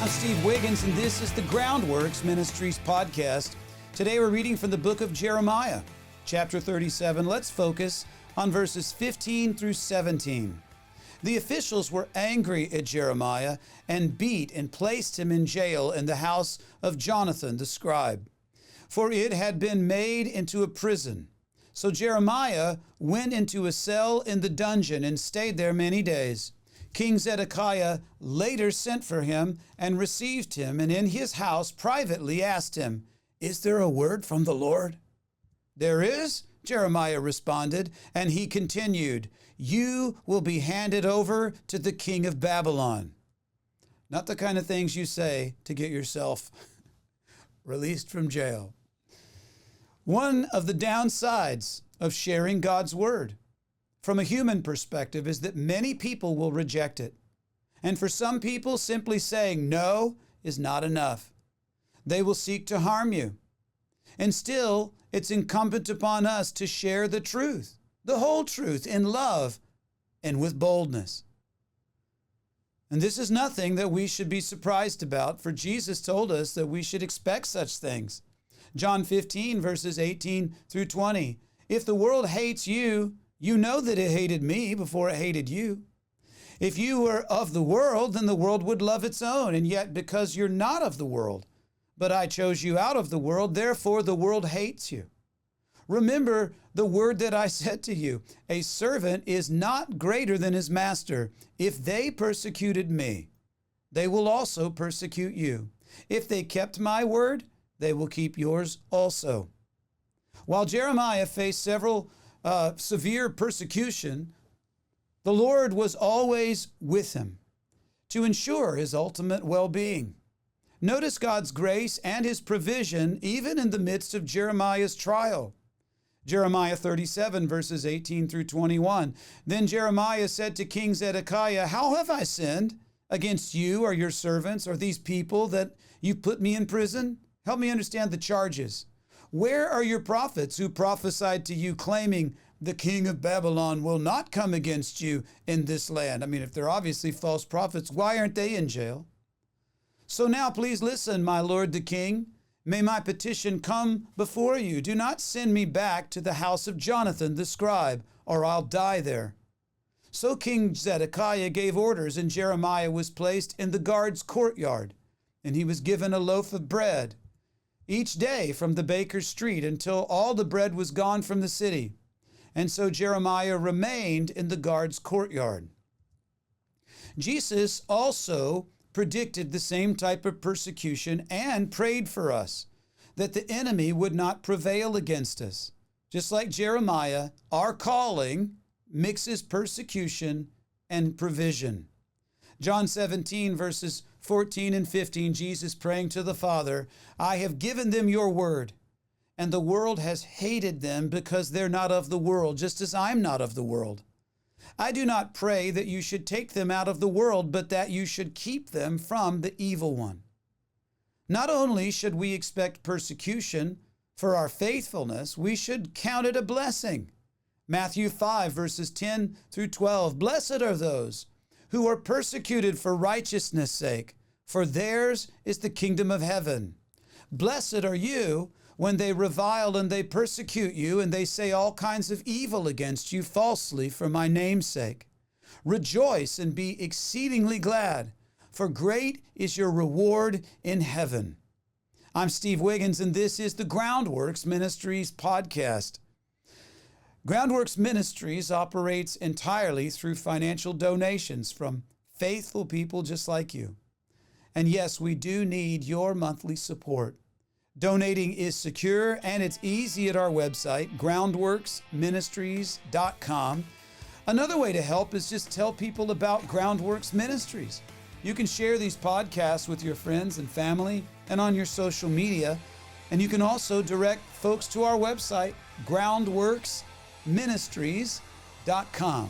I'm Steve Wiggins, and this is the Groundworks Ministries podcast. Today we're reading from the book of Jeremiah, chapter 37. Let's focus on verses 15 through 17. The officials were angry at Jeremiah and beat and placed him in jail in the house of Jonathan the scribe, for it had been made into a prison. So Jeremiah went into a cell in the dungeon and stayed there many days. King Zedekiah later sent for him and received him, and in his house privately asked him, "Is there a word from the Lord?" "There is," Jeremiah responded, and he continued, "You will be handed over to the king of Babylon." Not the kind of things you say to get yourself released from jail. One of the downsides of sharing God's word from a human perspective is that many people will reject it. And for some people, simply saying no is not enough. They will seek to harm you. And still, it's incumbent upon us to share the truth, the whole truth, in love and with boldness. And this is nothing that we should be surprised about, for Jesus told us that we should expect such things. John 15, verses 18 through 20. If the world hates you, you know that it hated me before it hated you. If you were of the world, then the world would love its own. And yet, because you're not of the world, but I chose you out of the world, therefore the world hates you. Remember the word that I said to you, a servant is not greater than his master. If they persecuted me, they will also persecute you. If they kept my word, they will keep yours also. While Jeremiah faced several severe persecution, the Lord was always with him to ensure his ultimate well-being. Notice God's grace and his provision even in the midst of Jeremiah's trial. Jeremiah 37, verses 18 through 21. Then Jeremiah said to King Zedekiah, "How have I sinned against you or your servants or these people that you put me in prison? Help me understand the charges. Where are your prophets who prophesied to you claiming the king of Babylon will not come against you in this land?" I mean, if they're obviously false prophets, why aren't they in jail? "So now please listen, my lord the king. May my petition come before you. Do not send me back to the house of Jonathan the scribe, or I'll die there." So King Zedekiah gave orders, and Jeremiah was placed in the guard's courtyard, and he was given a loaf of bread each day from the baker's street until all the bread was gone from the city. And so Jeremiah remained in the guard's courtyard. Jesus also predicted the same type of persecution and prayed for us, that the enemy would not prevail against us. Just like Jeremiah, our calling mixes persecution and provision. John 17, verses 14 and 15, Jesus praying to the Father, "I have given them your word, and the world has hated them because they're not of the world, just as I'm not of the world. I do not pray that you should take them out of the world, but that you should keep them from the evil one." Not only should we expect persecution for our faithfulness, we should count it a blessing. Matthew 5, verses 10 through 12, "Blessed are those who are persecuted for righteousness' sake, for theirs is the kingdom of heaven. Blessed are you when they revile and they persecute you, and they say all kinds of evil against you falsely for my name's sake. Rejoice and be exceedingly glad, for great is your reward in heaven." I'm Steve Wiggins, and this is the Groundworks Ministries podcast. Groundworks Ministries operates entirely through financial donations from faithful people just like you. And yes, we do need your monthly support. Donating is secure and it's easy at our website, groundworksministries.com. Another way to help is just tell people about Groundworks Ministries. You can share these podcasts with your friends and family and on your social media. And you can also direct folks to our website, groundworksministries.com.